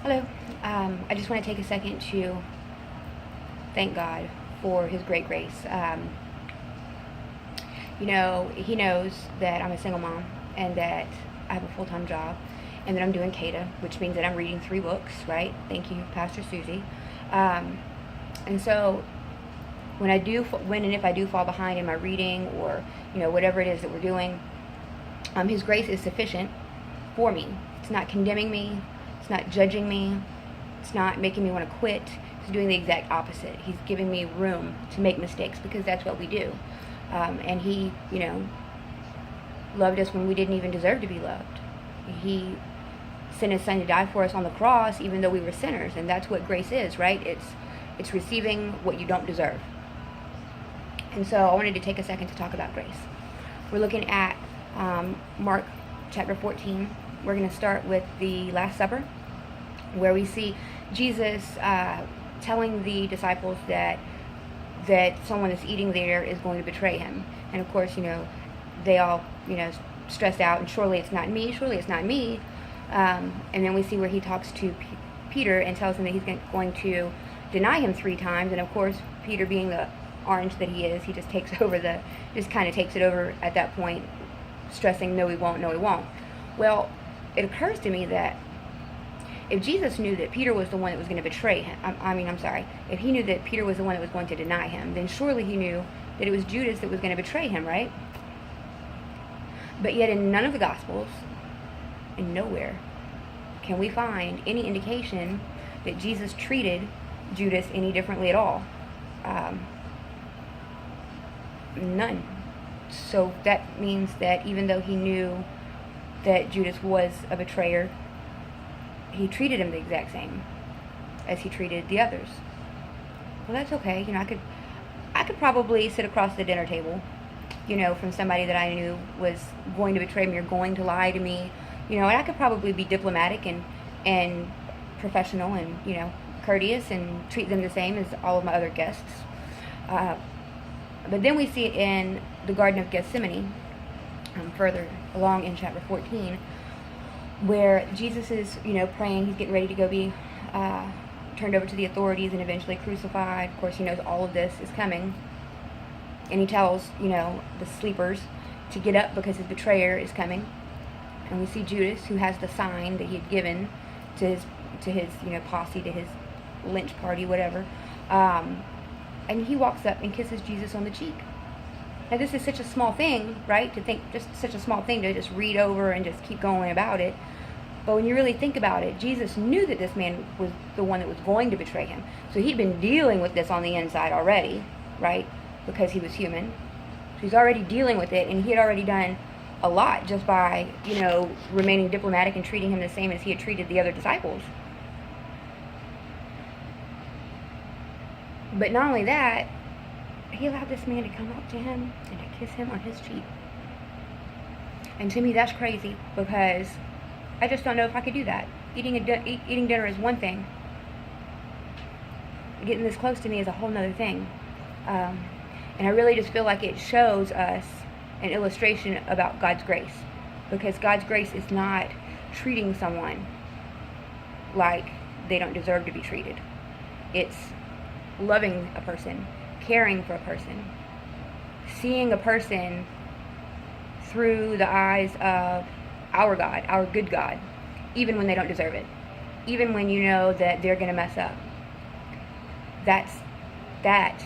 Hello. I just want to take a second to thank God for His great grace. He knows that I'm a single mom and that I have a full-time job and that I'm doing CADA, which means that I'm reading 3 books, right? Thank you, Pastor Susie. And so when and if I do fall behind in my reading or, whatever it is that we're doing, His grace is sufficient for me. It's not condemning me. It's not judging me. It's not making me want to quit. He's doing the exact opposite. He's giving me room to make mistakes because that's what we do. And He, loved us when we didn't even deserve to be loved. He sent His Son to die for us on the cross even though we were sinners. And that's what grace is, right? It's receiving what you don't deserve. And so I wanted to take a second to talk about grace. We're looking at Mark chapter 14. We're going to start with the Last Supper, where we see Jesus telling the disciples that someone that's eating there is going to betray Him. And of course, they all, stressed out, and surely it's not me, surely it's not me. And then we see where He talks to Peter and tells him that He's going to deny Him 3 times. And of course, Peter, being the orange that he is, he just kind of takes it over at that point, stressing, no, he won't, no, he won't. Well, it occurs to me that if Jesus knew that Peter was the one that was going to betray Him, if He knew that Peter was the one that was going to deny Him, then surely He knew that it was Judas that was going to betray Him, right? But yet in none of the Gospels, and nowhere, can we find any indication that Jesus treated Judas any differently at all. None. So that means that even though He knew that Judas was a betrayer, He treated him the exact same as He treated the others. Well, that's okay. I could probably sit across the dinner table, from somebody that I knew was going to betray me or going to lie to me, and I could probably be diplomatic and professional and, courteous and treat them the same as all of my other guests. But then we see it in the Garden of Gethsemane, further along in chapter 14, where Jesus is, praying. He's getting ready to go be turned over to the authorities and eventually crucified. Of course, He knows all of this is coming. And He tells, the sleepers to get up because His betrayer is coming. And we see Judas, who has the sign that he had given to his posse, to his lynch party, whatever. And he walks up and kisses Jesus on the cheek. Now, this is such a small thing, right? To think, just such a small thing to just read over and just keep going about it. But when you really think about it, Jesus knew that this man was the one that was going to betray Him. So He'd been dealing with this on the inside already, right? Because He was human. So He's already dealing with it, and He had already done a lot just by, remaining diplomatic and treating him the same as He had treated the other disciples. But not only that, He allowed this man to come up to Him and to kiss Him on his cheek. And to me, that's crazy, because I just don't know if I could do that. Eating dinner is one thing. Getting this close to me is a whole nother thing. And I really just feel like it shows us an illustration about God's grace. Because God's grace is not treating someone like they don't deserve to be treated. It's loving a person, caring for a person, seeing a person through the eyes of our God, our good God, even when they don't deserve it, even when you know that they're going to mess up. That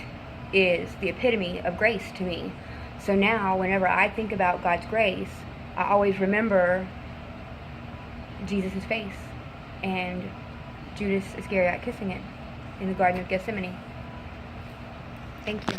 is the epitome of grace to me. So now, whenever I think about God's grace, I always remember Jesus' face and Judas Iscariot kissing it in the Garden of Gethsemane. Thank you.